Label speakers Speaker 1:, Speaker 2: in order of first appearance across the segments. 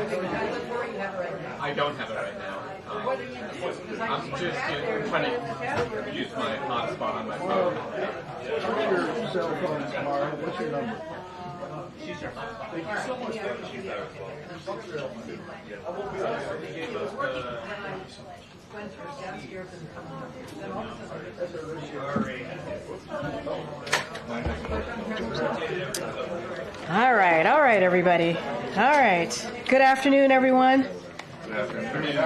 Speaker 1: I don't have it right now. I'm just trying to use my hotspot on my phone.
Speaker 2: What's your cell phone, Tamara? What's your number? Thank you so much.
Speaker 3: All right, everybody. All right. Good afternoon, everyone.
Speaker 1: Good afternoon.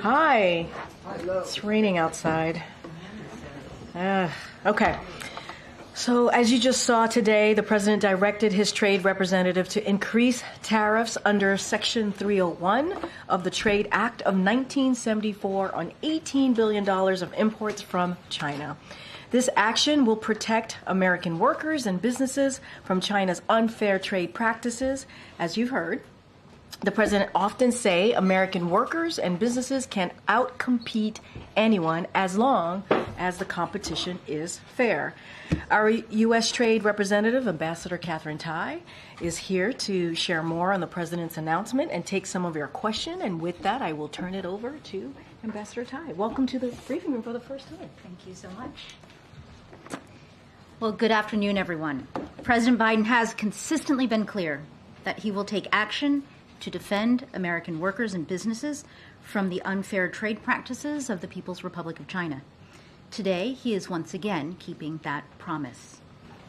Speaker 3: Hi. It's raining outside. Okay. So as you just saw today, the president directed his trade representative to increase tariffs under Section 301 of the Trade Act of 1974 on $18 billion of imports from China. This action will protect American workers and businesses from China's unfair trade practices. As you've heard, the president often say American workers and businesses can outcompete anyone as long as the competition is fair. Our U.S. Trade Representative, Ambassador Karine Tai, is here to share more on the president's announcement and take some of your questions. And with that, I will turn it over to Ambassador Tai. Welcome to the briefing room for the first time.
Speaker 4: Thank you so much. Well, good afternoon, everyone. President Biden has consistently been clear that he will take action to defend American workers and businesses from the unfair trade practices of the People's Republic of China. Today, he is once again keeping that promise.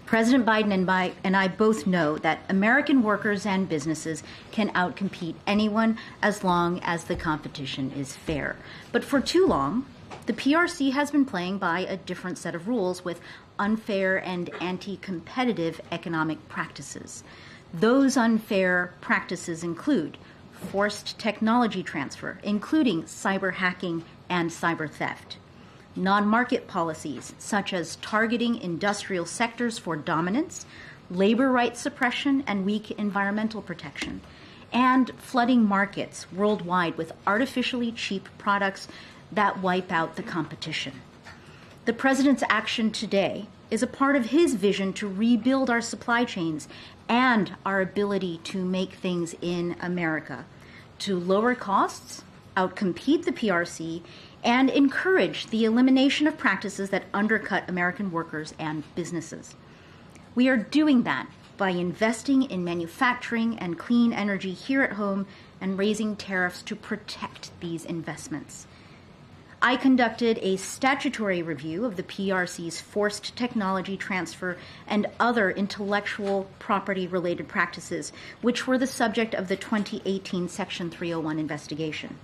Speaker 4: President Biden and I both know that American workers and businesses can outcompete anyone as long as the competition is fair. But for too long, the PRC has been playing by a different set of rules with unfair and anti-competitive economic practices. Those unfair practices include forced technology transfer, including cyber hacking and cyber theft, non-market policies such as targeting industrial sectors for dominance, labor rights suppression, and weak environmental protection, and flooding markets worldwide with artificially cheap products that wipe out the competition. The president's action today is a part of his vision to rebuild our supply chains and our ability to make things in America, to lower costs, outcompete the PRC, and encourage the elimination of practices that undercut American workers and businesses. We are doing that by investing in manufacturing and clean energy here at home and raising tariffs to protect these investments. I conducted a statutory review of the PRC's forced technology transfer and other intellectual property-related practices, which were the subject of the 2018 Section 301 investigation.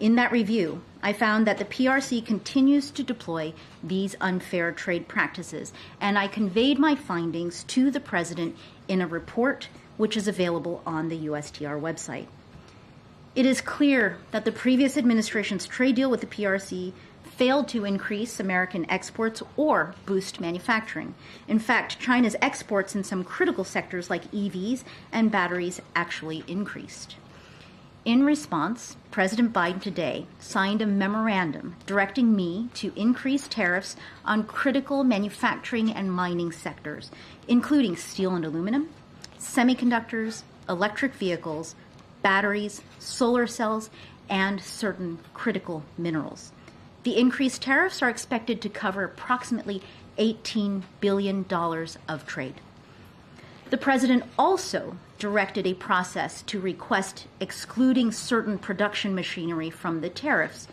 Speaker 4: In that review, I found that the PRC continues to deploy these unfair trade practices, and I conveyed my findings to the President in a report which is available on the USTR website. It is clear that the previous administration's trade deal with the PRC failed to increase American exports or boost manufacturing. In fact, China's exports in some critical sectors like EVs and batteries actually increased. In response, President Biden today signed a memorandum directing me to increase tariffs on critical manufacturing and mining sectors, including steel and aluminum, semiconductors, electric vehicles, batteries, solar cells, and certain critical minerals. The increased tariffs are expected to cover approximately $18 billion of trade. The president also directed a process to request excluding certain production machinery from the tariffs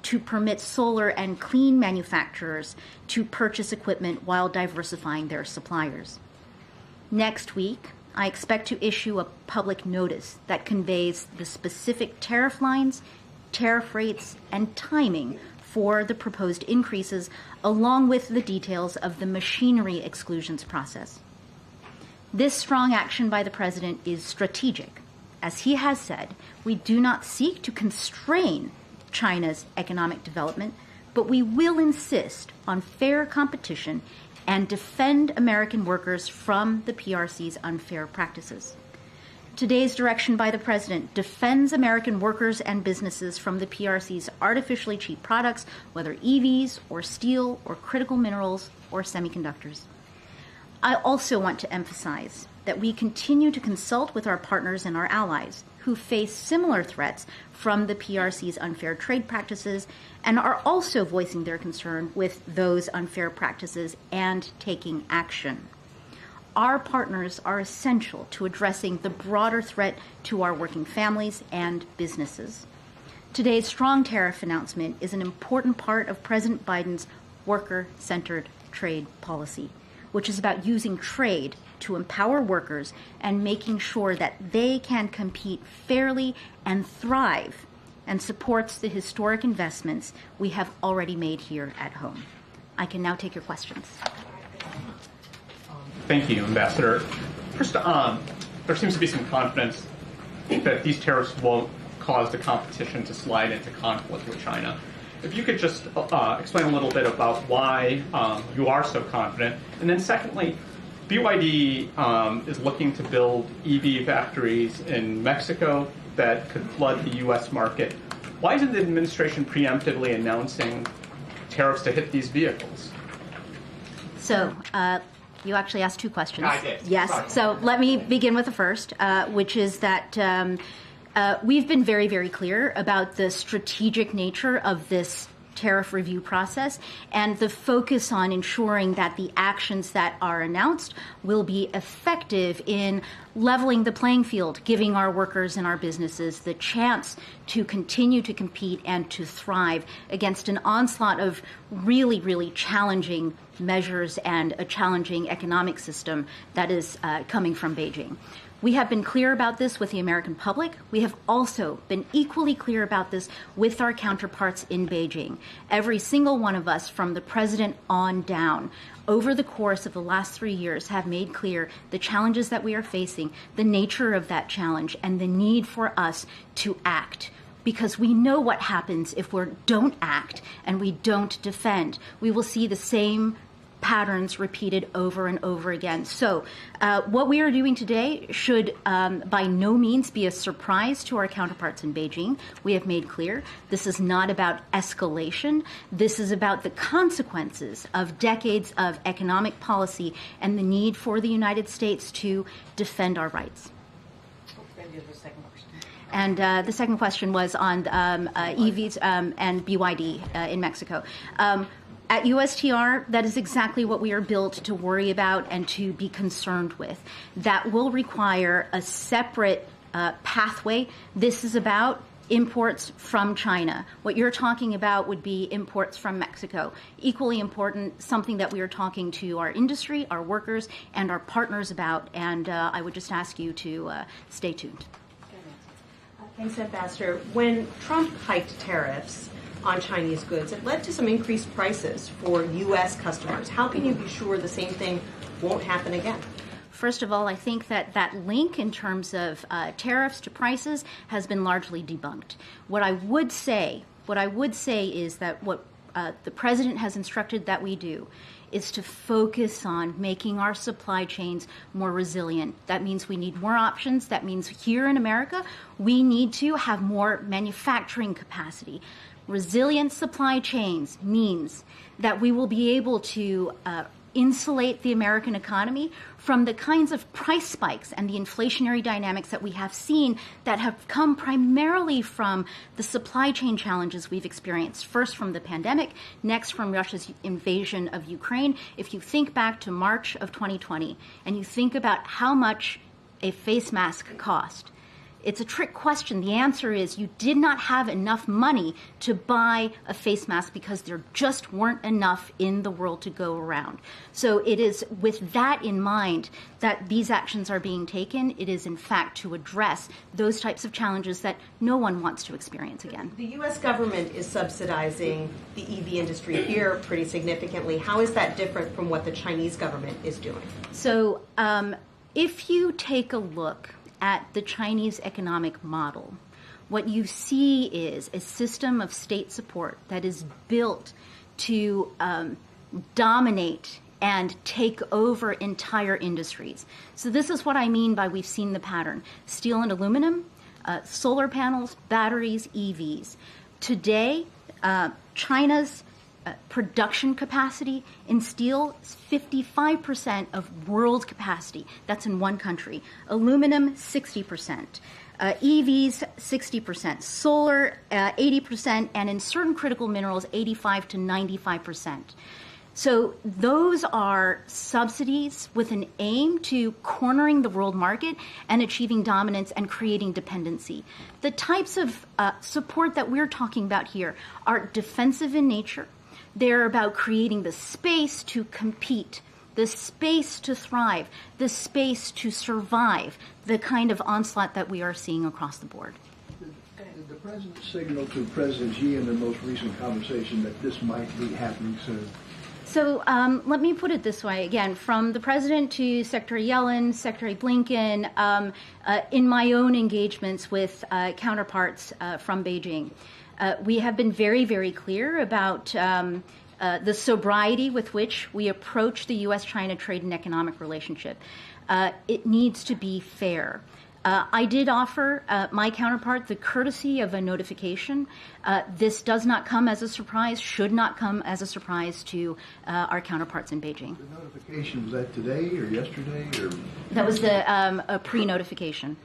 Speaker 4: to permit solar and clean manufacturers to purchase equipment while diversifying their suppliers. Next week, I expect to issue a public notice that conveys the specific tariff lines, tariff rates, and timing for the proposed increases, along with the details of the machinery exclusions process. This strong action by the president is strategic. As he has said, we do not seek to constrain China's economic development, but we will insist on fair competition and defend American workers from the PRC's unfair practices. Today's direction by the president defends American workers and businesses from the PRC's artificially cheap products, whether EVs or steel or critical minerals or semiconductors. I also want to emphasize that we continue to consult with our partners and our allies who face similar threats from the PRC's unfair trade practices and are also voicing their concern with those unfair practices and taking action. Our partners are essential to addressing the broader threat to our working families and businesses. Today's strong tariff announcement is an important part of President Biden's worker-centered trade policy, which is about using trade to empower workers and making sure that they can compete fairly and thrive, and supports the historic investments we have already made here at home. I can now take your questions.
Speaker 5: Thank you, Ambassador. First, there seems to be some confidence that these tariffs won't cause the competition to slide into conflict with China. If you could just explain a little bit about why you are so confident. And then secondly, BYD is looking to build EV factories in Mexico that could flood the U.S. market. Why isn't the administration preemptively announcing tariffs to hit these vehicles?
Speaker 4: So, you actually asked two questions.
Speaker 1: I did.
Speaker 4: Yes.
Speaker 1: Sorry.
Speaker 4: So let me begin with the first, which is that we've been very, very clear about the strategic nature of this tariff review process and the focus on ensuring that the actions that are announced will be effective in leveling the playing field, giving our workers and our businesses the chance to continue to compete and to thrive against an onslaught of really, really challenging measures and a challenging economic system that is coming from Beijing. We have been clear about this with the American public. We have also been equally clear about this with our counterparts in Beijing. Every single one of us, from the president on down, over the course of the last 3 years have made clear the challenges that we are facing, the nature of that challenge, and the need for us to act. Because we know what happens if we don't act and we don't defend. We will see the same patterns repeated over and over again. So what we are doing today should by no means be a surprise to our counterparts in Beijing. We have made clear this is not about escalation. This is about the consequences of decades of economic policy and the need for the United States to defend our rights. And the second question was on EVs and BYD in Mexico. At USTR, that is exactly what we are built to worry about and to be concerned with. That will require a separate pathway. This is about imports from China. What you're talking about would be imports from Mexico. Equally important, something that we are talking to our industry, our workers, and our partners about. And I would just ask you to stay tuned.
Speaker 6: Thanks, Ambassador. When Trump hiked tariffs on Chinese goods, it led to some increased prices for U.S. customers. How can you be sure the same thing won't happen again?
Speaker 4: First of all, I think that that link in terms of tariffs to prices has been largely debunked. What I would say is that what the president has instructed that we do is to focus on making our supply chains more resilient. That means we need more options. That means here in America, we need to have more manufacturing capacity. Resilient supply chains means that we will be able to insulate the American economy from the kinds of price spikes and the inflationary dynamics that we have seen that have come primarily from the supply chain challenges we've experienced, first from the pandemic, next from Russia's invasion of Ukraine. If you think back to March of 2020 and you think about how much a face mask cost, it's a trick question. The answer is you did not have enough money to buy a face mask because there just weren't enough in the world to go around. So it is with that in mind that these actions are being taken. It is, in fact, to address those types of challenges that no one wants to experience again.
Speaker 6: The U.S. government is subsidizing the EV industry here pretty significantly. How is that different from what the Chinese government is doing?
Speaker 4: So if you take a look at the Chinese economic model, what you see is a system of state support that is built to dominate and take over entire industries. So this is what I mean by we've seen the pattern. Steel and aluminum, solar panels, batteries, EVs. Today, China's production capacity in steel is 55% of world capacity. That's in one country. Aluminum, 60%. EVs, 60%. Solar, 80%. And in certain critical minerals, 85 to 95%. So those are subsidies with an aim to cornering the world market and achieving dominance and creating dependency. The types of support that we're talking about here are defensive in nature. They're about creating the space to compete, the space to thrive, the space to survive the kind of onslaught that we are seeing across the board.
Speaker 2: Did the President signal to President Xi in their most recent conversation that this might be happening soon?
Speaker 4: So let me put it this way. Again, from the President to Secretary Yellen, Secretary Blinken, in my own engagements with counterparts from Beijing, we have been very, very clear about the sobriety with which we approach the U.S.-China trade and economic relationship. It needs to be fair. I did offer my counterpart the courtesy of a notification. This does not come as a surprise, should not come as a surprise to our counterparts in Beijing.
Speaker 2: The notification, was that today or yesterday? Or?
Speaker 4: That was a pre-notification.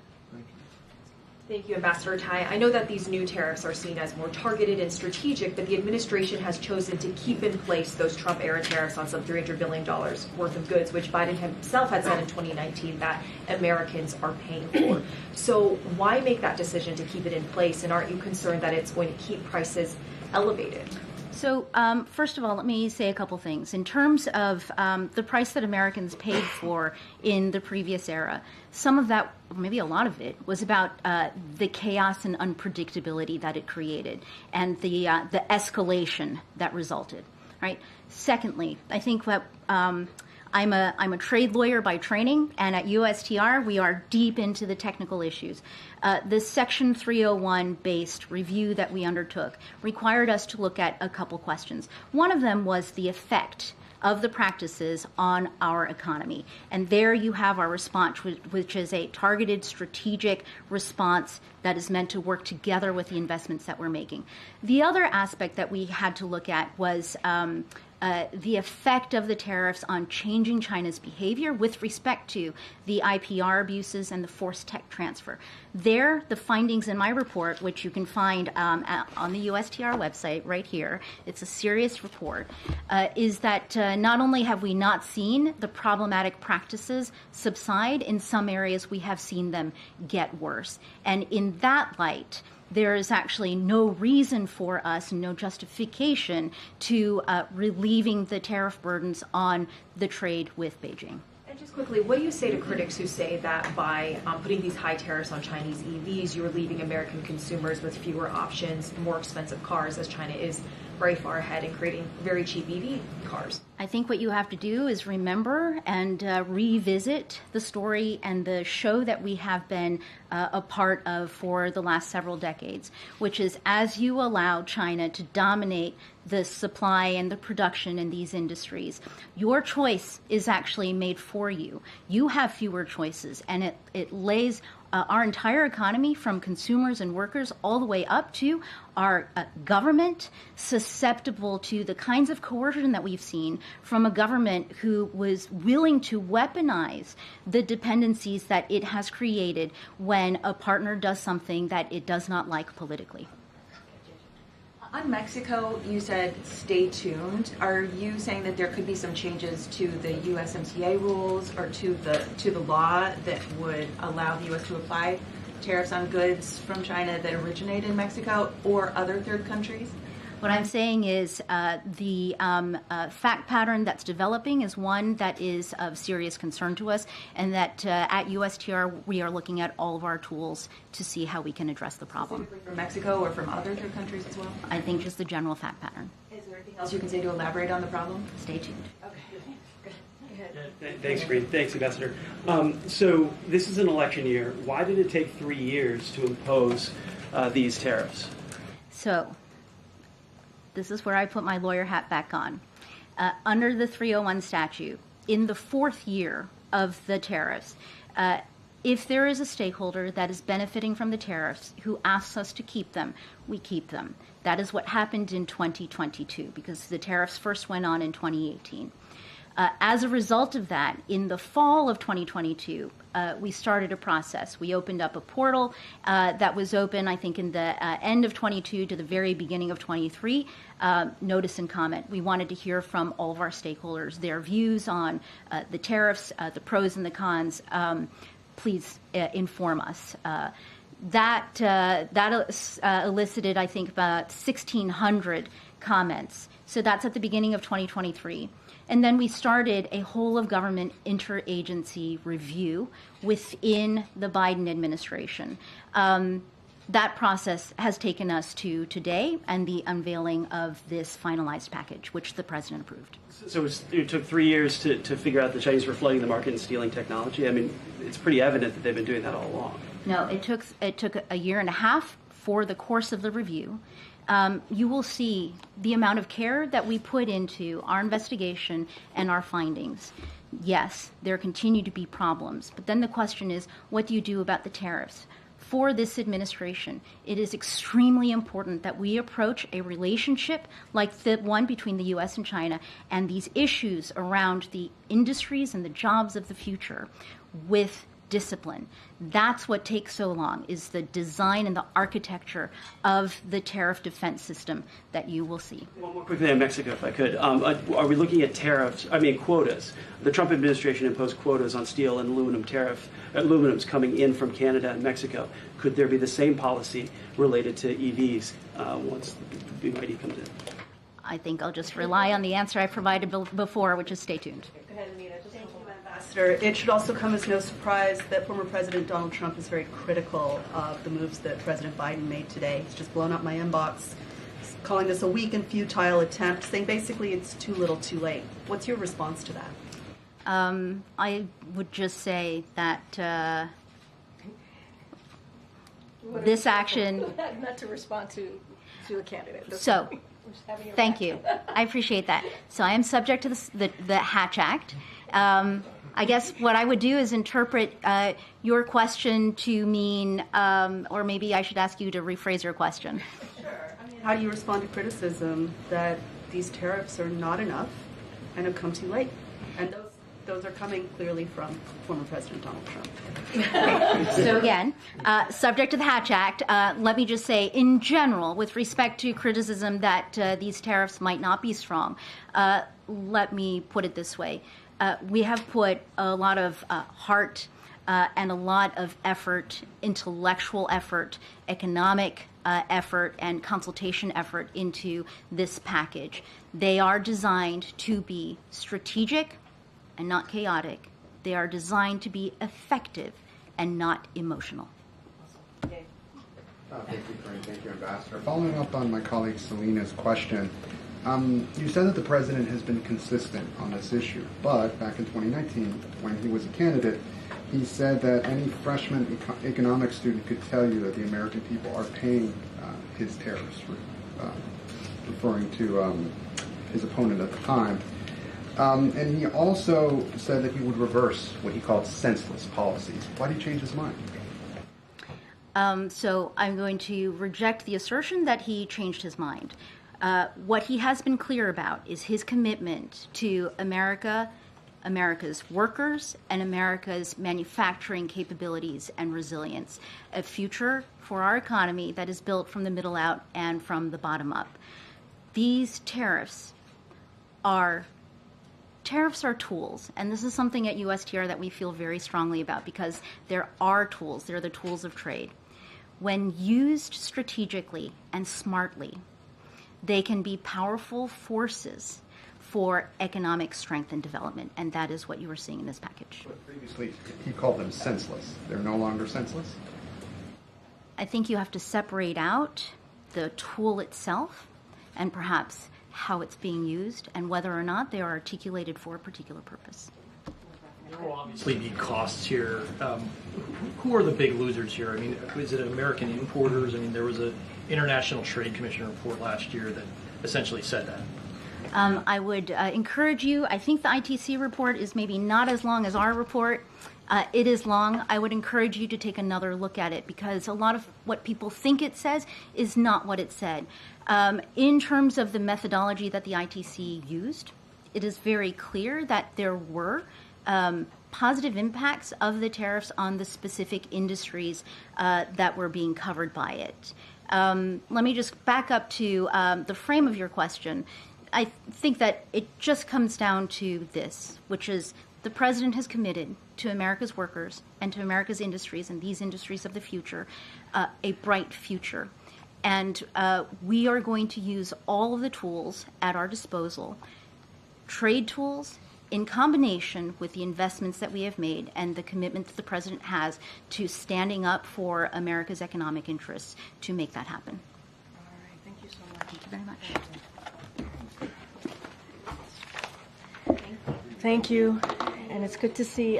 Speaker 7: Thank you, Ambassador Tai. I know that these new tariffs are seen as more targeted and strategic, but the administration has chosen to keep in place those Trump-era tariffs on some $300 billion worth of goods, which Biden himself had said in 2019 that Americans are paying for. So why make that decision to keep it in place, and aren't you concerned that it's going to keep prices elevated?
Speaker 4: So first of all, let me say a couple things. In terms of the price that Americans paid for in the previous era, some of that, maybe a lot of it, was about the chaos and unpredictability that it created and the escalation that resulted. Right. Secondly, I think that I'm a trade lawyer by training, and at USTR we are deep into the technical issues. The Section 301-based review that we undertook required us to look at a couple questions. One of them was the effect of the practices on our economy. And there you have our response, which is a targeted strategic response that is meant to work together with the investments that we're making. The other aspect that we had to look at was the effect of the tariffs on changing China's behavior with respect to the IPR abuses and the forced tech transfer. There, the findings in my report, which you can find on the USTR website right here, it's a serious report, is that not only have we not seen the problematic practices subside, in some areas we have seen them get worse. And in that light, there is actually no reason for us, no justification to relieving the tariff burdens on the trade with Beijing.
Speaker 7: And just quickly, what do you say to critics who say that by putting these high tariffs on Chinese EVs, you're leaving American consumers with fewer options, more expensive cars, as China is very far ahead in creating very cheap EV cars?
Speaker 4: I think what you have to do is remember and revisit the story and the show that we have been a part of for the last several decades, which is as you allow China to dominate the supply and the production in these industries, your choice is actually made for you. You have fewer choices, and it lays our entire economy, from consumers and workers all the way up to our government, susceptible to the kinds of coercion that we've seen from a government who was willing to weaponize the dependencies that it has created when a partner does something that it does not like politically.
Speaker 8: On Mexico, you said stay tuned. Are you saying that there could be some changes to the USMCA rules or to the law that would allow the U.S. to apply tariffs on goods from China that originate in Mexico or other third countries?
Speaker 4: What I'm saying is the fact pattern that's developing is one that is of serious concern to us, and that at USTR we are looking at all of our tools to see how we can address the problem.
Speaker 8: Specifically from Mexico or from other third countries as well?
Speaker 4: I think just the general fact pattern.
Speaker 8: Is there anything else you can say to elaborate on the problem?
Speaker 4: Stay tuned.
Speaker 8: Okay.
Speaker 9: Thanks, Karine. Thanks, Ambassador. So this is an election year. Why did it take 3 years to impose these tariffs?
Speaker 4: So this is where I put my lawyer hat back on. Under the 301 statute, in the fourth year of the tariffs, If there is a stakeholder that is benefiting from the tariffs who asks us to keep them, we keep them. That is what happened in 2022 because the tariffs first went on in 2018. As a result of that, in the fall of 2022, we started a process. We opened up a portal that was open, I think, in the end of 22 to the very beginning of 23. Notice and comment. We wanted to hear from all of our stakeholders, their views on the tariffs, the pros and the cons. Please inform us. That elicited, I think, about 1,600 comments. So that's at the beginning of 2023. And then we started a whole of government interagency review within the Biden administration. That process has taken us to today and the unveiling of this finalized package, which the president approved.
Speaker 9: So it took 3 years to figure out the Chinese were flooding the market and stealing technology. I mean, it's pretty evident that they've been doing that all along.
Speaker 4: No, it took a year and a half for the course of the review. You will see the amount of care that we put into our investigation and our findings. Yes, there continue to be problems, but then the question is, what do you do about the tariffs? For this administration, it is extremely important that we approach a relationship like the one between the U.S. and China and these issues around the industries and the jobs of the future with discipline. That's what takes so long, is the design and the architecture of the tariff defense system that you will see.
Speaker 9: One more quickly on Mexico, if I could. Are we looking at quotas? The Trump administration imposed quotas on steel and aluminum's coming in from Canada and Mexico. Could there be the same policy related to EVs once the BYD comes in?
Speaker 4: I think I'll just rely on the answer I provided before, which is stay tuned.
Speaker 6: Go ahead, Anita. Ambassador, it should also come as no surprise that former President Donald Trump is very critical of the moves that President Biden made today. He's just blown up my inbox, calling this a weak and futile attempt, saying basically it's too little too late. What's your response to that?
Speaker 4: I would just say that this action...
Speaker 3: Not to respond to a candidate.
Speaker 4: So, thank you. I appreciate that. So I am subject to the Hatch Act. I guess what I would do is interpret your question to mean, or maybe I should ask you to rephrase your question.
Speaker 6: Sure. I mean, how do you respond to criticism that these tariffs are not enough and have come too late? And those are coming clearly from former President Donald Trump.
Speaker 4: So again, subject to the Hatch Act, let me just say, in general, with respect to criticism that these tariffs might not be strong, let me put it this way. We have put a lot of heart and a lot of effort, intellectual effort, economic effort, and consultation effort into this package. They are designed to be strategic and not chaotic. They are designed to be effective and not emotional.
Speaker 10: Thank you, Karine. Thank you, Ambassador. Following up on my colleague Selena's question, you said that the president has been consistent on this issue, but back in 2019, when he was a candidate, he said that any freshman economics student could tell you that the American people are paying his tariffs, referring to his opponent at the time. And he also said that he would reverse what he called senseless policies. Why did he change his mind?
Speaker 4: So I'm going to reject the assertion that he changed his mind. What he has been clear about is his commitment to America, America's workers, and America's manufacturing capabilities and resilience, a future for our economy that is built from the middle out and from the bottom up. These tariffs are tools, and this is something at USTR that we feel very strongly about because there are tools. They're the tools of trade. When used strategically and smartly, they can be powerful forces for economic strength and development, and that is what you are seeing in this package.
Speaker 10: But previously, he called them senseless. They're no longer senseless?
Speaker 4: I think you have to separate out the tool itself and perhaps how it's being used and whether or not they are articulated for a particular purpose.
Speaker 11: There will obviously be costs here. Who are the big losers here? I mean, is it American importers? I mean, there was an International Trade Commission report last year that essentially said that.
Speaker 4: I would encourage you, I think the ITC report is maybe not as long as our report. It is long. I would encourage you to take another look at it because a lot of what people think it says is not what it said. In terms of the methodology that the ITC used, it is very clear that there were positive impacts of the tariffs on the specific industries that were being covered by it. Let me just back up to the frame of your question. I think that it just comes down to this, which is the president has committed to America's workers and to America's industries and these industries of the future a bright future. And we are going to use all of the tools at our disposal, trade tools, in combination with the investments that we have made and the commitment that the president has to standing up for America's economic interests to make that happen.
Speaker 3: All right, thank you so much.
Speaker 4: Thank you very much.
Speaker 3: Thank you, and it's good to see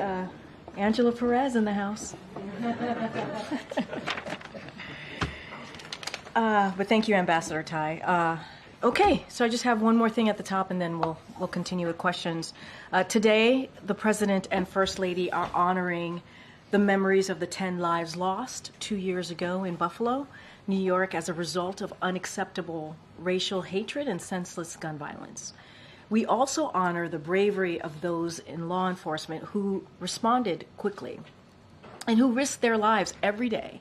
Speaker 3: Angela Perez in the house. But thank you, Ambassador Tai. Okay, so I just have one more thing at the top, and then we'll continue with questions. Today, the President and First Lady are honoring the memories of the 10 lives lost 2 years ago in Buffalo, New York, as a result of unacceptable racial hatred and senseless gun violence. We also honor the bravery of those in law enforcement who responded quickly and who risk their lives every day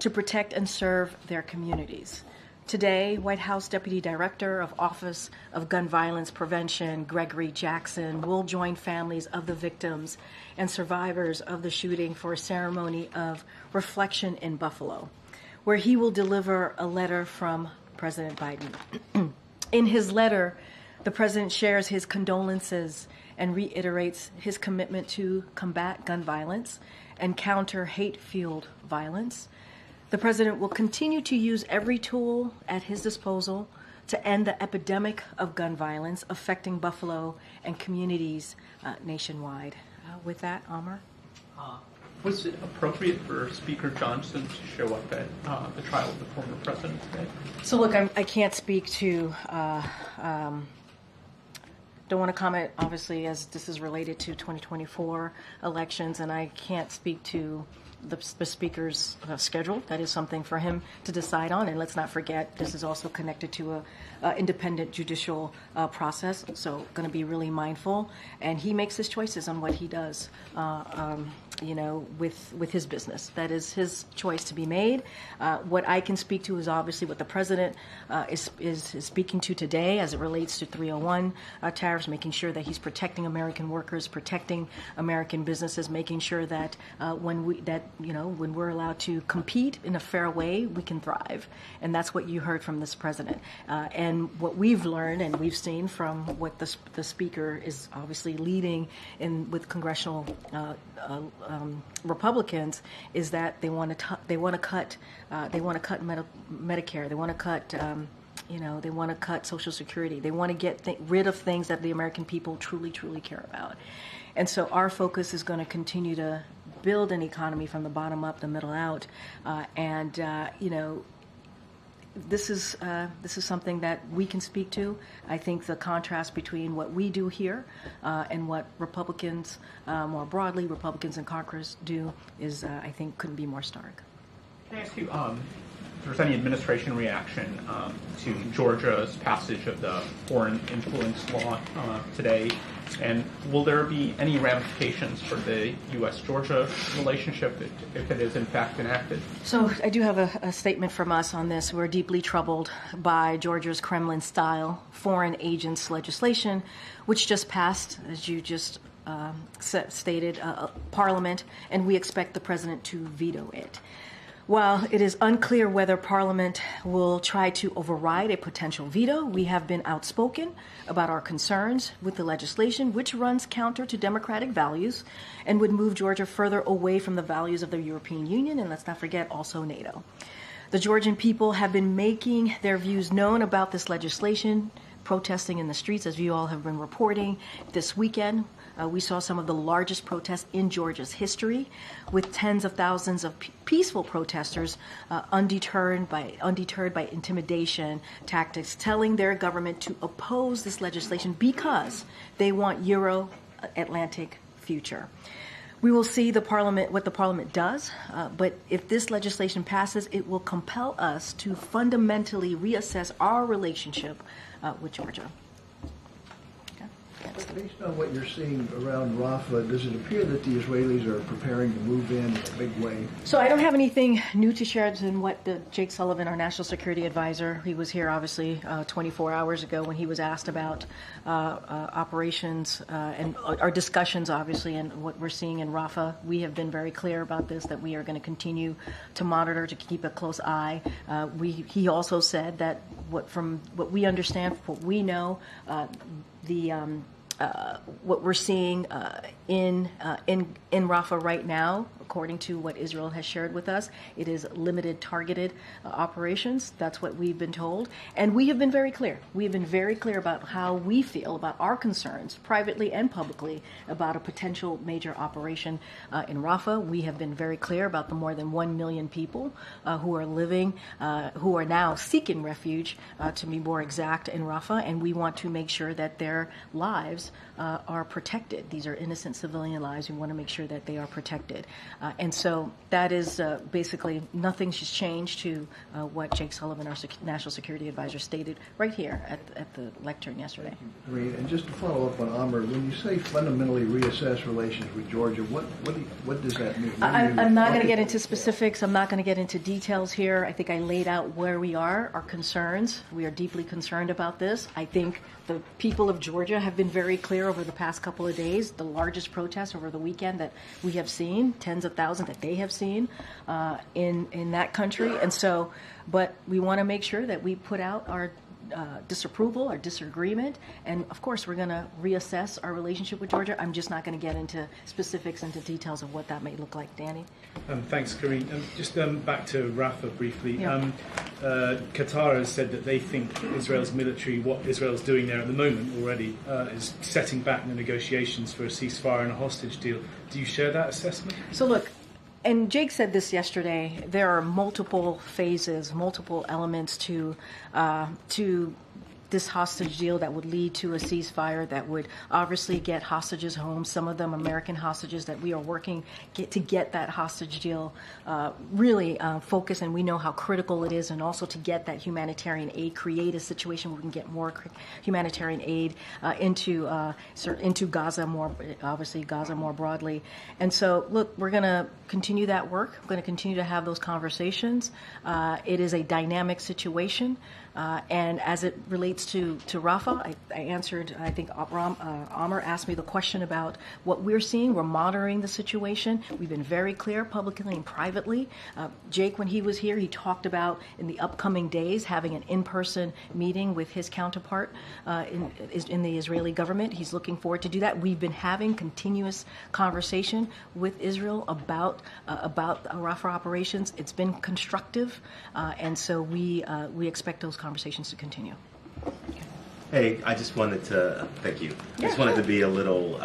Speaker 3: to protect and serve their communities. Today, White House Deputy Director of Office of Gun Violence Prevention, Gregory Jackson, will join families of the victims and survivors of the shooting for a ceremony of reflection in Buffalo, where he will deliver a letter from President Biden. In his letter, the president shares his condolences and reiterates his commitment to combat gun violence and counter hate-fueled violence. The president will continue to use every tool at his disposal to end the epidemic of gun violence affecting Buffalo and communities nationwide. With that, Amr?
Speaker 5: Was it appropriate for Speaker Johnson to show up at the trial of the former president today?
Speaker 3: So look, I can't speak to, don't want to comment, obviously, as this is related to 2024 elections, and I can't speak to the speaker's schedule. That is something for him to decide on, and let's not forget this is also connected to a independent judicial process, so going to be really mindful, and he makes his choices on what he does with his business. That is his choice to be made. What I can speak to is obviously what the president is speaking to today as it relates to 301 tariffs, making sure that he's protecting American workers, protecting American businesses, making sure that when we're allowed to compete in a fair way, we can thrive. And that's what you heard from this president. And what we've learned and we've seen from what the speaker is obviously leading in with congressional Republicans is that they want to cut Medicare, they want to cut they want to cut Social Security, they want to get rid of things that the American people truly care about. And so our focus is going to continue to build an economy from the bottom up, the middle out, this is something that we can speak to. I think the contrast between what we do here and what Republicans, more broadly, Republicans in Congress do is, I think, couldn't be more stark.
Speaker 5: Can I ask you if there's any administration reaction to Georgia's passage of the foreign influence law today? And will there be any ramifications for the U.S.-Georgia relationship if it is in fact enacted?
Speaker 3: So I do have a statement from us on this. We're deeply troubled by Georgia's Kremlin-style foreign agents legislation, which just passed, as you just stated, Parliament, and we expect the president to veto it. While it is unclear whether Parliament will try to override a potential veto, we have been outspoken about our concerns with the legislation, which runs counter to democratic values and would move Georgia further away from the values of the European Union, and let's not forget also NATO. The Georgian people have been making their views known about this legislation, protesting in the streets, as you all have been reporting. This weekend, we saw some of the largest protests in Georgia's history, with tens of thousands of peaceful protesters undeterred by intimidation tactics, telling their government to oppose this legislation because they want Euro-Atlantic future. We will see what the Parliament does, but if this legislation passes, it will compel us to fundamentally reassess our relationship with Georgia.
Speaker 2: Based on what you're seeing around Rafa, does it appear that the Israelis are preparing to move in a big way?
Speaker 3: So I don't have anything new to share than what Jake Sullivan, our national security advisor, he was here obviously 24 hours ago when he was asked about operations and our discussions obviously and what we're seeing in Rafa. We have been very clear about this, that we are going to continue to monitor, to keep a close eye. He also said that from what we understand, what we know, what we're seeing in Rafa right now, according to what Israel has shared with us, it is limited, targeted operations. That's what we've been told, and we have been very clear. We have been very clear about how we feel about our concerns, privately and publicly, about a potential major operation in Rafa. We have been very clear about the more than 1 million people who are living, who are now seeking refuge, to be more exact, in Rafa, and we want to make sure that their lives are protected. These are innocent civilian lives. We want to make sure that they are protected. And so that is basically nothing's changed to what Jake Sullivan, our national security advisor, stated right here at the lectern yesterday.
Speaker 2: Great. And just to follow up on Amr, when you say fundamentally reassess relations with Georgia, what does that mean?
Speaker 3: I'm not going to get into specifics. I'm not going to get into details here. I think I laid out where we are, our concerns. We are deeply concerned about this. I think the people of Georgia have been very clear over the past couple of days. The largest protests over the weekend that we have seen, tens of thousands that they have seen in that country. And so, but we want to make sure that we put out our disapproval, our disagreement, and of course we're going to reassess our relationship with Georgia. I'm just not going to get into specifics, into details of what that may look like. Danny?
Speaker 12: Thanks, Karine. Just back to Rafa briefly.
Speaker 3: Yeah.
Speaker 12: Qatar has said that they think Israel's military, what Israel's doing there at the moment already, is setting back the negotiations for a ceasefire and a hostage deal. Do you share that assessment?
Speaker 3: So look, and Jake said this yesterday, there are multiple phases, multiple elements to this hostage deal that would lead to a ceasefire, that would obviously get hostages home, some of them American hostages, that we are working to get that hostage deal really focused, and we know how critical it is, and also to get that humanitarian aid, create a situation where we can get more humanitarian aid into Gaza, Gaza more broadly. And so, look, we're going to continue that work. We're going to continue to have those conversations. It is a dynamic situation. And as it relates to Rafa, I answered, I think Amr asked me the question about what we're seeing. We're monitoring the situation. We've been very clear publicly and privately. Jake, when he was here, he talked about in the upcoming days having an in-person meeting with his counterpart in the Israeli government. He's looking forward to do that. We've been having continuous conversation with Israel about Rafa operations. It's been constructive, and so we expect those conversations to continue.
Speaker 13: Hey, I just wanted to, thank you. Just wanted to be a little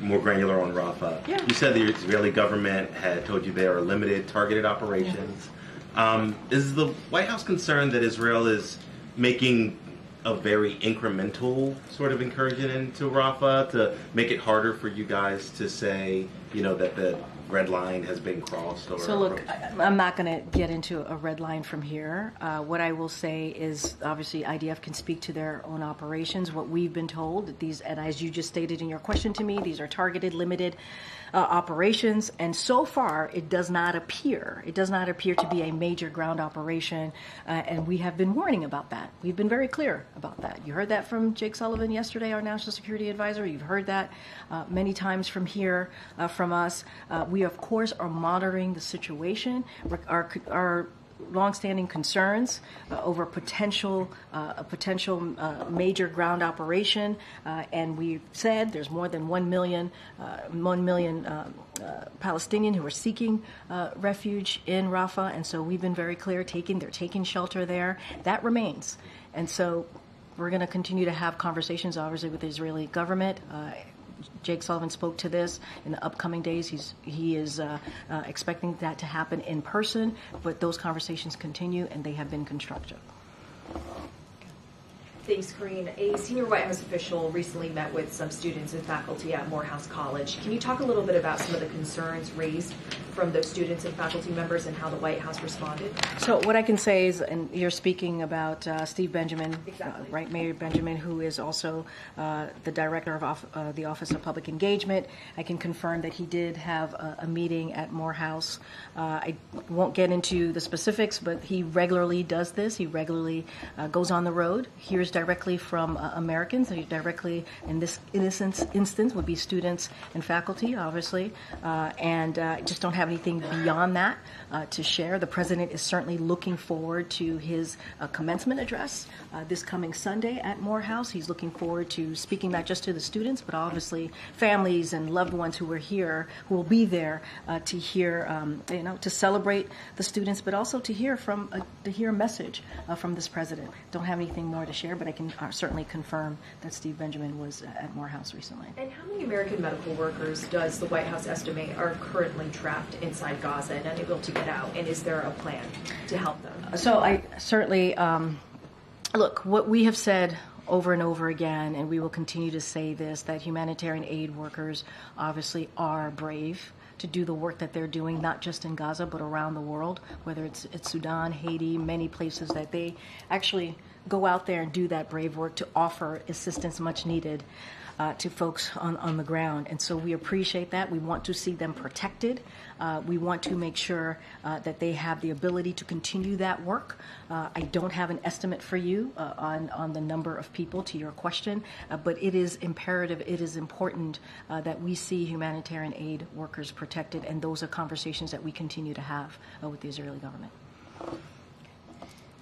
Speaker 13: more granular on Rafa.
Speaker 3: Yeah.
Speaker 13: You said the Israeli government had told you there are limited targeted operations. Yeah. Is the White House concerned that Israel is making a very incremental sort of incursion into Rafa to make it harder for you guys to say, that the red line has been crossed?
Speaker 3: So look, I'm not going to get into a red line from here. What I will say is, obviously, IDF can speak to their own operations. What we've been told, and as you just stated in your question to me, these are targeted, limited operations, and so far it does not appear to be a major ground operation, and we have been warning about that. We've been very clear about that. You heard that from Jake Sullivan yesterday, our national security advisor. You've heard that many times from here, from us. We of course are monitoring the situation. Our longstanding concerns over a potential major ground operation, and we've said there's more than 1 million Palestinians who are seeking refuge in Rafa, and so we've been very clear. They're taking shelter there. That remains, and so we're going to continue to have conversations, obviously, with the Israeli government. Jake Sullivan spoke to this in the upcoming days. He is expecting that to happen in person, but those conversations continue, and they have been constructive.
Speaker 7: Thanks, Karine. A senior White House official recently met with some students and faculty at Morehouse College. Can you talk a little bit about some of the concerns raised from those students and faculty members and how the White House responded?
Speaker 3: So what I can say is, and you're speaking about Steve Benjamin,
Speaker 7: Exactly.
Speaker 3: right, Mayor Benjamin, who is also the director of the Office of Public Engagement. I can confirm that he did have a meeting at Morehouse. I won't get into the specifics, but he regularly does this. He regularly goes on the road, hears directly from Americans. He directly, in this instance, would be students and faculty, obviously, and just don't have anything beyond that to share. The president is certainly looking forward to his commencement address this coming Sunday at Morehouse. He's looking forward to speaking not just to the students, but obviously families and loved ones who are here, who will be there to hear, to celebrate the students, but also to hear a message from this president. Don't have anything more to share, but I can certainly confirm that Steve Benjamin was at Morehouse recently.
Speaker 7: And how many American medical workers does the White House estimate are currently trapped inside Gaza and unable to get out? And is there a plan to help them?
Speaker 3: So I certainly, look, what we have said over and over again, and we will continue to say this, that humanitarian aid workers obviously are brave to do the work that they're doing, not just in Gaza, but around the world, whether it's Sudan, Haiti, many places that they actually go out there and do that brave work to offer assistance much needed to folks on the ground. And so we appreciate that. We want to see them protected. We want to make sure that they have the ability to continue that work. I don't have an estimate for you on the number of people, to your question, but it is imperative, it is important that we see humanitarian aid workers protected, and those are conversations that we continue to have with the Israeli government.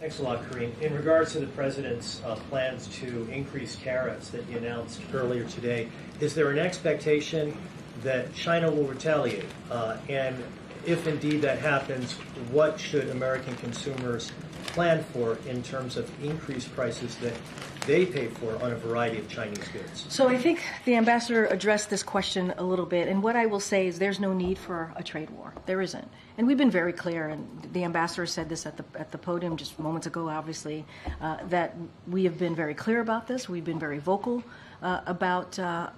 Speaker 11: Thanks a lot, Karine. In regards to the president's plans to increase tariffs that he announced earlier today, is there an expectation that China will retaliate? And if indeed that happens, what should American consumers plan for in terms of increased prices that they pay for on a variety of Chinese goods?
Speaker 3: So I think the ambassador addressed this question a little bit, and what I will say is there's no need for a trade war. There isn't. And we've been very clear, and the ambassador said this at the podium just moments ago, obviously, that we have been very clear about this. We've been very vocal about how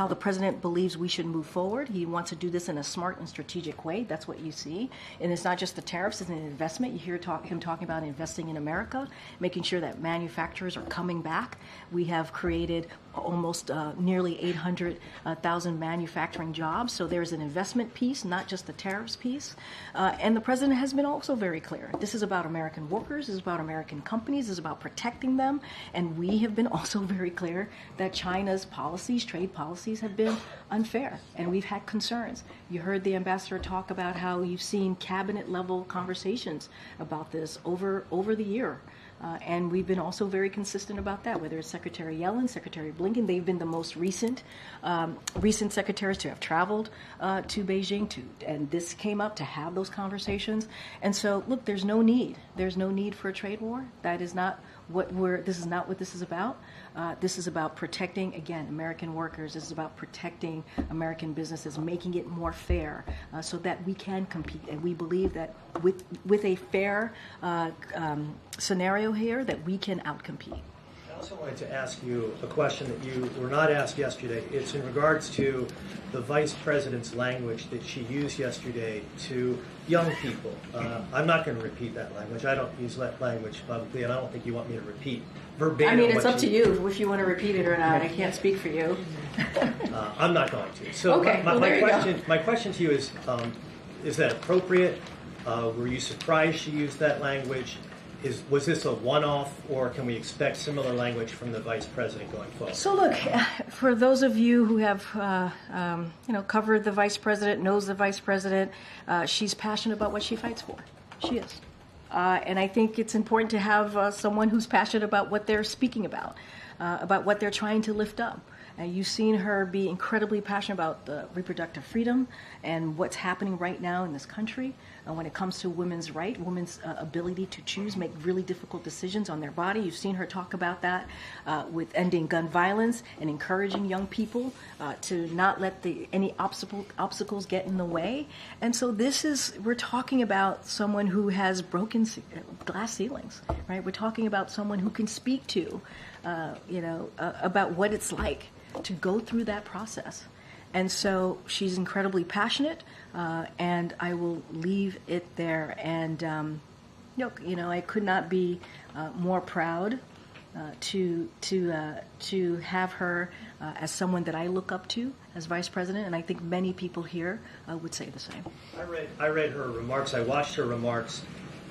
Speaker 3: the president believes we should move forward. He wants to do this in a smart and strategic way. That's what you see. And it's not just the tariffs, it's an investment. You hear him talking about investing in America, making sure that manufacturers are coming back. We have created almost nearly 800,000 manufacturing jobs. So there's an investment piece, not just the tariffs piece. And the president has been also very clear. This is about American workers. This is about American companies. This is about protecting them. And we have been also very clear that China's policies, trade policies, have been unfair. And we've had concerns. You heard the ambassador talk about how you've seen cabinet-level conversations about this over the year. And we've been also very consistent about that, whether it's Secretary Yellen, Secretary Blinken. They've been the most recent secretaries to have traveled to Beijing, and this came up to have those conversations. And so, look, there's no need. There's no need for a trade war. That is not this is not what this is about. This is about protecting, again, American workers. This is about protecting American businesses, making it more fair so that we can compete. And we believe that with a fair scenario here, that we can outcompete.
Speaker 11: I also wanted to ask you a question that you were not asked yesterday. It's in regards to the vice president's language that she used yesterday to young people. I'm not going to repeat that language. I don't use that language publicly, and I don't think you want me to repeat verbatim.
Speaker 3: I mean, it's up to you if you want to repeat it or not. I can't speak for you.
Speaker 11: I'm not going to. So
Speaker 3: okay,
Speaker 11: my question to you is that appropriate? Were you surprised she used that language? Was this a one-off, or can we expect similar language from the vice president going forward?
Speaker 3: So look, for those of you who have covered the vice president, knows the vice president, she's passionate about what she fights for. She is. And I think it's important to have someone who's passionate about what they're speaking about what they're trying to lift up. You've seen her be incredibly passionate about the reproductive freedom and what's happening right now in this country when it comes to women's women's ability to choose, make really difficult decisions on their body. You've seen her talk about that with ending gun violence and encouraging young people to not let any obstacles get in the way. And so we're talking about someone who has broken glass ceilings, right? We're talking about someone who can speak to, about what it's like to go through that process. And so she's incredibly passionate, and I will leave it there. And, I could not be more proud to have her as someone that I look up to as vice president, and I think many people here would say the same.
Speaker 14: I read her remarks, I watched her remarks,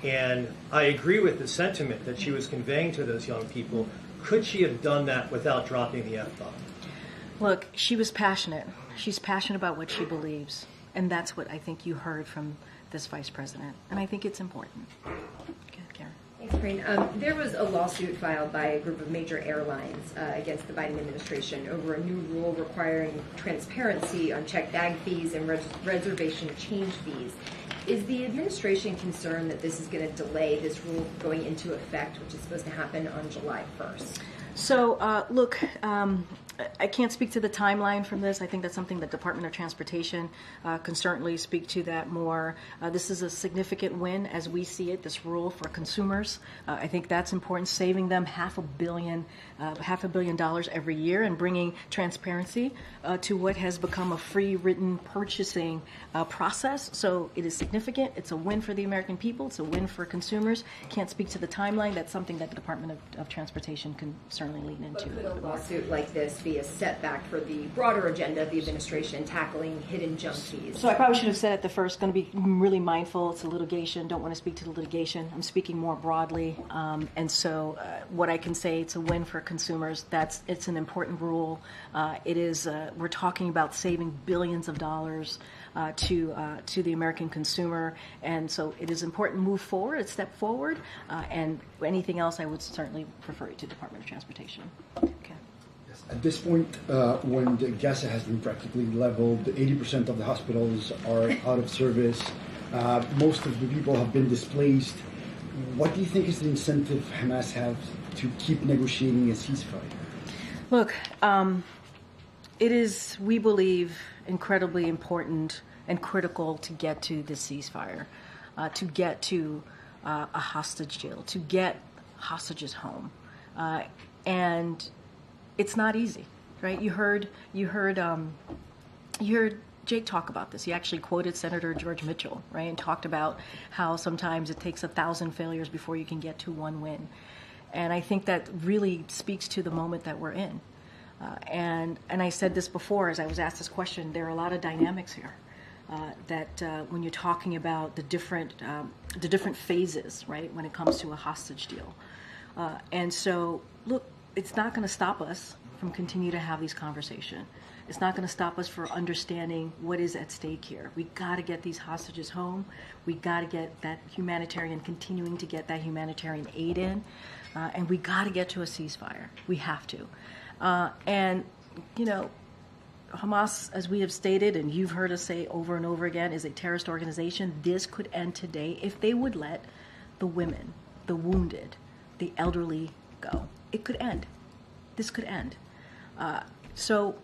Speaker 14: and I agree with the sentiment that she was conveying to those young people. Could she have done that without dropping the F-bomb?
Speaker 3: Look, she was passionate. She's passionate about what she believes. And that's what I think you heard from this vice president. And I think it's important. Okay, Karen.
Speaker 15: Thanks, Karine. There was a lawsuit filed by a group of major airlines against the Biden administration over a new rule requiring transparency on checked bag fees and reservation change fees. Is the administration concerned that this is going to delay this rule going into effect, which is supposed to happen on July 1st?
Speaker 3: So, look, I can't speak to the timeline from this. I think that's something the Department of Transportation can certainly speak to that more. This is a significant win as we see it, this rule for consumers. I think that's important, saving them $500 million every year and bringing transparency to what has become a free written purchasing process. So it is significant. It's a win for the American people. It's a win for consumers. Can't speak to the timeline. That's something that the Department of Transportation can certainly lean into.
Speaker 15: But could a lawsuit like this be a setback for the broader agenda of the administration tackling hidden junk fees?
Speaker 3: So I probably should have said at the first, going to be really mindful. It's a litigation. Don't want to speak to the litigation. I'm speaking more broadly. And so what I can say, it's a win for consumers. It's an important rule. It is. We're talking about saving billions of dollars to the American consumer. And so it is important to move forward, a step forward. And anything else, I would certainly refer you to the Department of Transportation. Okay.
Speaker 16: At this point, when the Gaza has been practically leveled, 80% of the hospitals are out of service. Most of the people have been displaced. What do you think is the incentive Hamas have to keep negotiating a ceasefire?
Speaker 3: Look, it is, we believe, incredibly important and critical to get to the ceasefire, to get to a hostage deal, to get hostages home. And it's not easy, right? You heard Jake talk about this. He actually quoted Senator George Mitchell, right, and talked about how sometimes it takes 1,000 failures before you can get to one win. And I think that really speaks to the moment that we're in. And I said this before as I was asked this question. There are a lot of dynamics here that when you're talking about the different phases, right, when it comes to a hostage deal. And so, look, it's not going to stop us from continue to have these conversations. It's not going to stop us from understanding what is at stake here. We got to get these hostages home. We got to get that continuing to get that humanitarian aid in, and we got to get to a ceasefire. We have to. And Hamas, as we have stated, and you've heard us say over and over again, is a terrorist organization. This could end today if they would let the women, the wounded, the elderly go. It could end. This could end. So,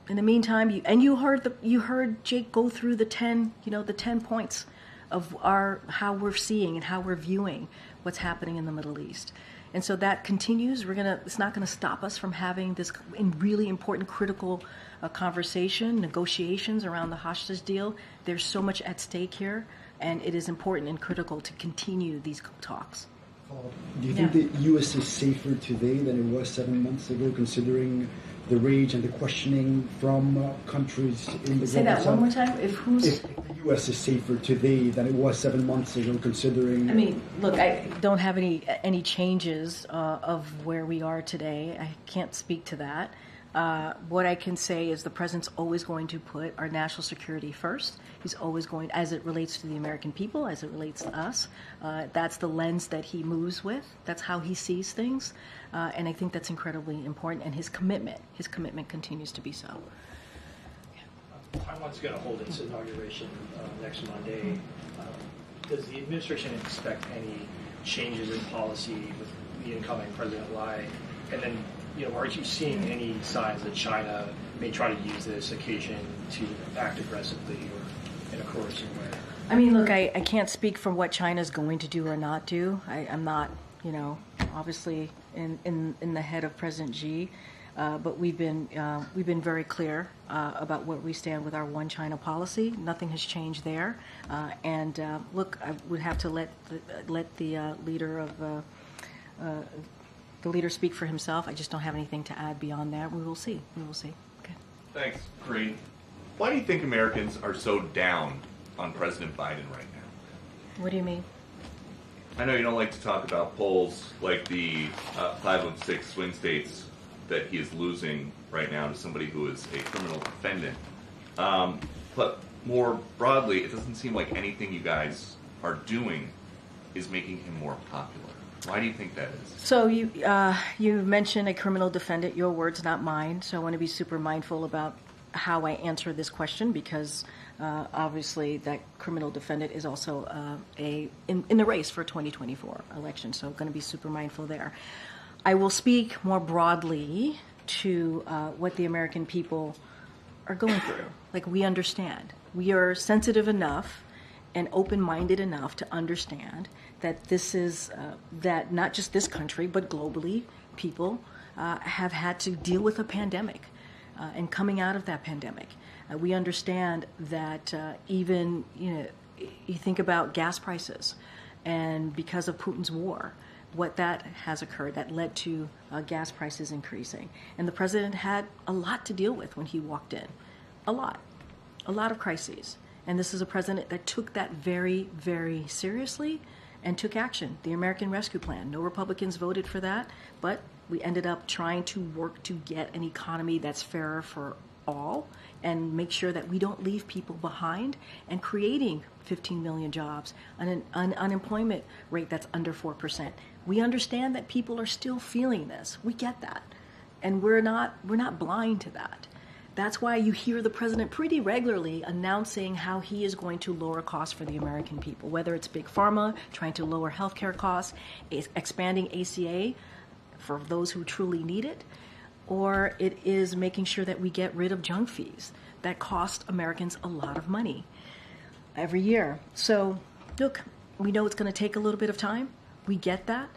Speaker 3: in the meantime, you heard Jake go through the 10 points of how we're seeing and how we're viewing what's happening in the Middle East. And so that continues. It's not going to stop us from having this really important, critical conversation, negotiations around the hostage deal. There's so much at stake here, and it is important and critical to continue these talks.
Speaker 16: Do you think the U.S. is safer today than it was 7 months ago, considering the rage and the questioning from countries in the
Speaker 3: Say
Speaker 16: global
Speaker 3: that
Speaker 16: south?
Speaker 3: one more time. If
Speaker 16: the U.S. is safer today than it was 7 months ago, considering...
Speaker 3: I mean, look, I don't have any changes of where we are today. I can't speak to that. What I can say is the president's always going to put our national security first. He's always going, as it relates to the American people, as it relates to us. That's the lens that he moves with. That's how he sees things. And I think that's incredibly important. And his commitment continues to be so.
Speaker 11: Taiwan's going to hold its inauguration next Monday. Does the administration expect any changes in policy with the incoming President Lai? And then, are you seeing any signs that China may try to use this occasion to act aggressively or in a coercive way?
Speaker 3: I mean, look, I can't speak for what China's going to do or not do. I'm not, obviously in the head of President Xi. But we've been very clear about where we stand with our one China policy. Nothing has changed there. Look, I would have to let the leader speak for himself. I just don't have anything to add beyond that. We will see. Okay.
Speaker 17: Thanks, Karine. Why do you think Americans are so down on President Biden right now?
Speaker 3: What do you mean?
Speaker 17: I know you don't like to talk about polls like the 5 of 6 swing states that he is losing right now to somebody who is a criminal defendant. But more broadly, it doesn't seem like anything you guys are doing is making him more popular. Why do you think that is?
Speaker 3: So you mentioned a criminal defendant, your words, not mine. So I want to be super mindful about how I answer this question because obviously that criminal defendant is also in the race for 2024 election. So I'm going to be super mindful there. I will speak more broadly to what the American people are going through. Like, we understand. We are sensitive enough and open-minded enough to understand that this is, that not just this country, but globally, people have had to deal with a pandemic and coming out of that pandemic. We understand that even, you think about gas prices and because of Putin's war, what that has occurred that led to gas prices increasing. And the president had a lot to deal with when he walked in. A lot of crises. And this is a president that took that very, very seriously and took action. The American Rescue Plan, no Republicans voted for that, but we ended up trying to work to get an economy that's fairer for all and make sure that we don't leave people behind and creating 15 million jobs, an unemployment rate that's under 4%. We understand that people are still feeling this. We get that. And we're not blind to that. That's why you hear the president pretty regularly announcing how he is going to lower costs for the American people, whether it's Big Pharma, trying to lower healthcare costs, expanding ACA for those who truly need it, or it is making sure that we get rid of junk fees that cost Americans a lot of money every year. So, look, we know it's going to take a little bit of time. We get that.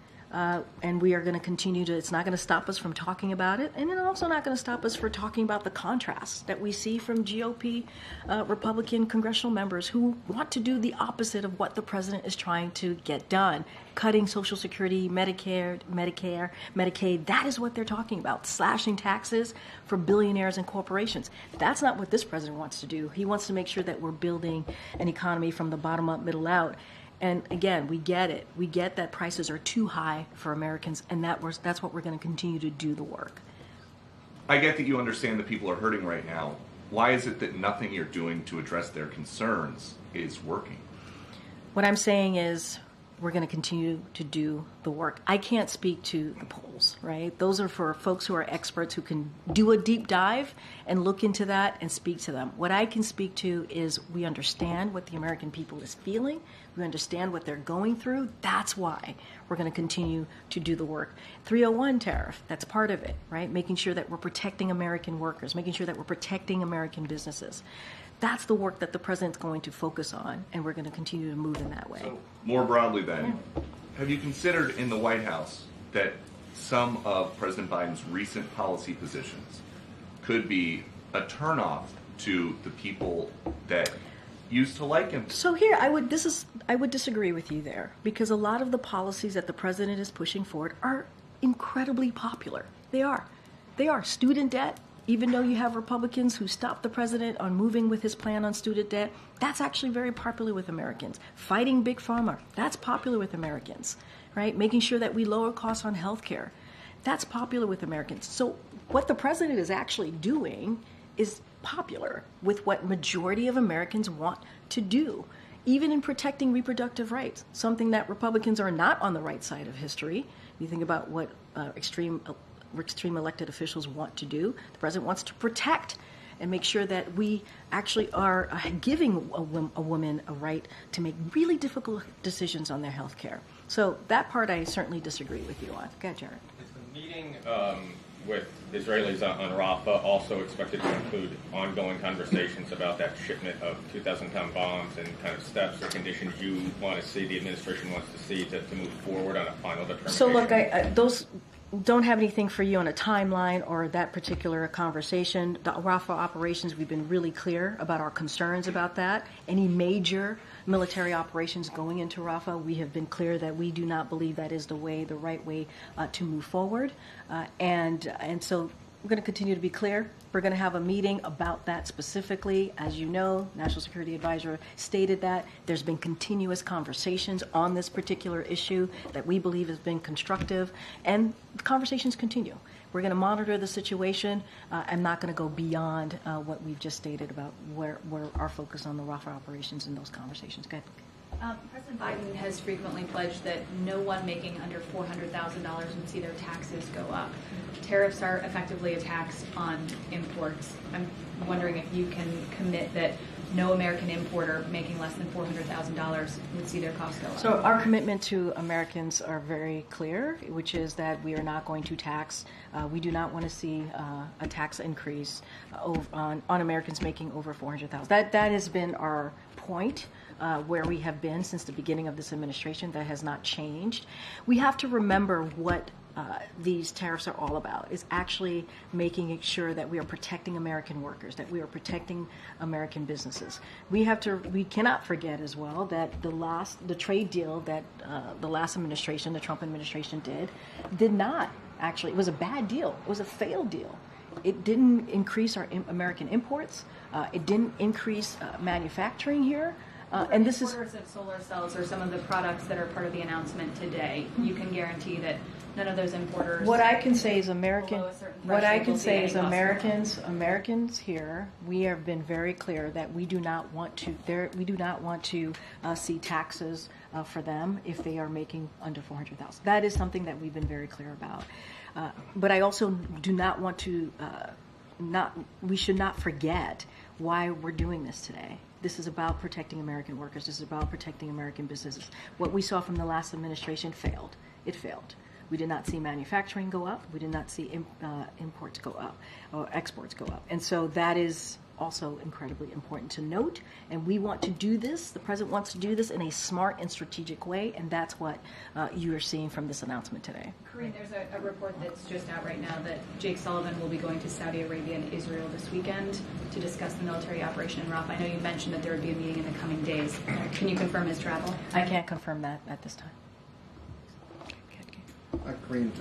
Speaker 3: And we are going to continue to, it's not going to stop us from talking about it. And it's also not going to stop us from talking about the contrasts that we see from GOP Republican congressional members who want to do the opposite of what the president is trying to get done. Cutting Social Security, Medicare, Medicaid, that is what they're talking about. Slashing taxes for billionaires and corporations. That's not what this president wants to do. He wants to make sure that we're building an economy from the bottom up, middle out. And again, we get it. We get that prices are too high for Americans, and that's what we're going to continue to do the work.
Speaker 17: I get that you understand that people are hurting right now. Why is it that nothing you're doing to address their concerns is working?
Speaker 3: What I'm saying is we're going to continue to do the work. I can't speak to the polls, right? Those are for folks who are experts who can do a deep dive and look into that and speak to them. What I can speak to is we understand what the American people is feeling. We understand what they're going through. That's why we're going to continue to do the work. 301 tariff, that's part of it, right? Making sure that we're protecting American workers, making sure that we're protecting American businesses. That's the work that the president's going to focus on, and we're going to continue to move in that way.
Speaker 17: So, more broadly then, have you considered in the White House that some of President Biden's recent policy positions could be a turnoff to the people that used to like him?
Speaker 3: So here, I would disagree with you there, because a lot of the policies that the president is pushing forward are incredibly popular. They are. Student debt. Even though you have Republicans who stopped the president on moving with his plan on student debt, that's actually very popular with Americans. Fighting Big Pharma, that's popular with Americans, right? Making sure that we lower costs on health care. That's popular with Americans. So what the president is actually doing is popular with what majority of Americans want to do, even in protecting reproductive rights, something that Republicans are not on the right side of history. You think about what extreme elected officials want to do. The president wants to protect and make sure that we actually are giving a woman a right to make really difficult decisions on their health care. So that part I certainly disagree with you on. Go ahead, Jared.
Speaker 18: Is the meeting with Israelis on Rafa also expected to include ongoing conversations about that shipment of 2,000-pound bombs and kind of steps or conditions you want to see, the administration wants to see to move forward on a final determination?
Speaker 3: So look, those don't have anything for you on a timeline or that particular conversation. The Rafa operations, we've been really clear about our concerns about that. Any major military operations going into Rafa, we have been clear that we do not believe that is the right way to move forward. And so we're going to continue to be clear. We're going to have a meeting about that specifically. As you know, National Security Advisor stated that there's been continuous conversations on this particular issue that we believe has been constructive, and the conversations continue. We're going to monitor the situation. I'm not going to go beyond what we've just stated about where our focus on the Rafa operations and those conversations. Go ahead.
Speaker 19: President Biden has frequently pledged that no one making under $400,000 would see their taxes go up. Tariffs are effectively a tax on imports. I'm wondering if you can commit that no American importer making less than $400,000 would see their costs go up.
Speaker 3: So our commitment to Americans are very clear, which is that we are not going to tax. We do not want to see a tax increase on Americans making over $400,000. That has been our point. Where we have been since the beginning of this administration. That has not changed. We have to remember what these tariffs are all about, is actually making sure that we are protecting American workers, that we are protecting American businesses. We cannot forget as well that the trade deal that the last administration, the Trump administration did not actually, it was a bad deal. It was a failed deal. It didn't increase our American imports. It didn't increase manufacturing here.
Speaker 19: And this is importers of solar cells or some of the products that are part of the announcement today. You can guarantee that none of those importers.
Speaker 3: What I can say is Americans here, we have been very clear that we do not want to see taxes for them if they are making under $400,000. That is something that we've been very clear about. But I also do not want to we should not forget why we're doing this today. This is about protecting American workers. This is about protecting American businesses. What we saw from the last administration failed. It failed. We did not see manufacturing go up. We did not see imports go up or exports go up. And so that is also incredibly important to note. And we want to do this. The president wants to do this in a smart and strategic way. And that's what you are seeing from this announcement today.
Speaker 19: Karine, there's a report that's just out right now that Jake Sullivan will be going to Saudi Arabia and Israel this weekend to discuss the military operation in Rafa. I know you mentioned that there would be a meeting in the coming days. Can you confirm his travel?
Speaker 3: I can't confirm that at this time.
Speaker 10: Karine,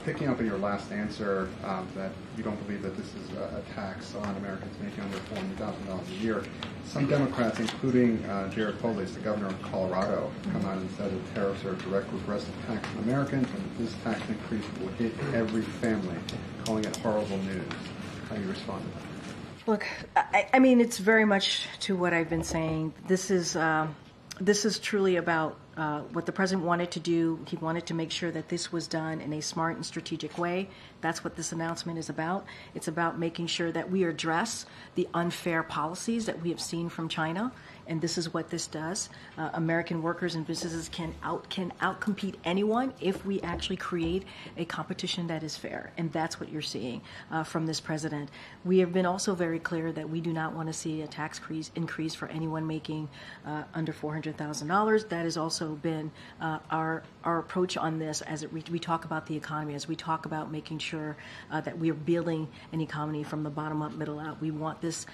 Speaker 10: picking up on your last answer, that you don't believe that this is a tax on Americans making under $400,000 a year, some Democrats, including Jared Polis, the governor of Colorado, come out and said that tariffs are a direct regressive tax on Americans and that this tax increase will hit every family, calling it horrible news. How do you respond to that?
Speaker 3: Look, I mean, it's very much to what I've been saying. This is truly about what the president wanted to do. He wanted to make sure that this was done in a smart and strategic way. That's what this announcement is about. It's about making sure that we address the unfair policies that we have seen from China. And this is what this does. American workers and businesses can outcompete anyone if we actually create a competition that is fair. And that's what you're seeing from this president. We have been also very clear that we do not want to see a tax increase for anyone making under $400,000. That has also been our approach on this as we talk about the economy, as we talk about making sure that we are building an economy from the bottom up, middle out. We want this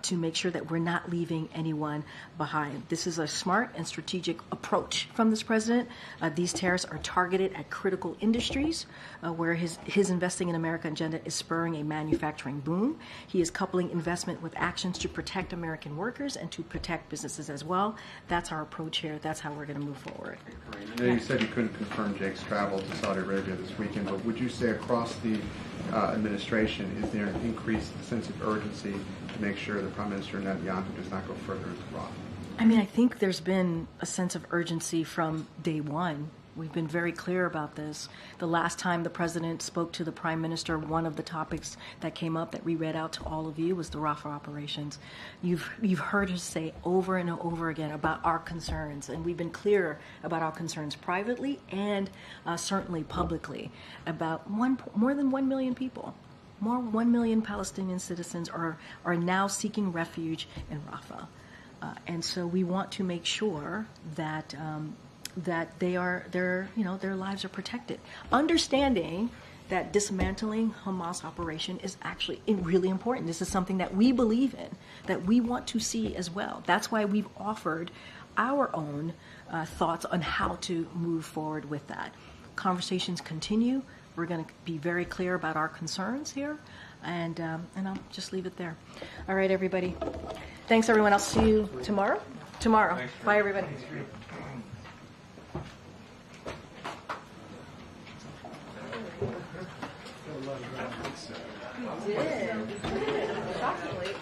Speaker 3: to make sure that we're not leaving anyone behind. This is a smart and strategic approach from this president. These tariffs are targeted at critical industries where his investing in America agenda is spurring a manufacturing boom. He is coupling investment with actions to protect American workers and to protect businesses as well. That's our approach here. That's how we're going to move forward.
Speaker 10: I know you said you couldn't confirm Jake's travel to Saudi Arabia this weekend, but would you say across the administration, is there an increased sense of urgency to make sure that Prime Minister Netanyahu does not go further into Rafa?
Speaker 3: I mean, I think there's been a sense of urgency from day one. We've been very clear about this. The last time the president spoke to the prime minister, one of the topics that came up that we read out to all of you was the Rafa operations. You've heard us say over and over again about our concerns, and we've been clear about our concerns privately and certainly publicly about more than 1 million people. 1 million Palestinian citizens are now seeking refuge in Rafa. And so we want to make sure that that their lives are protected. Understanding that dismantling Hamas operation is actually really important. This is something that we believe in, that we want to see as well. That's why we've offered our own thoughts on how to move forward with that. Conversations continue. We're going to be very clear about our concerns here, and I'll just leave it there. All right, everybody. Thanks, everyone. I'll see you tomorrow. Bye, everybody.
Speaker 6: You did. Shockingly.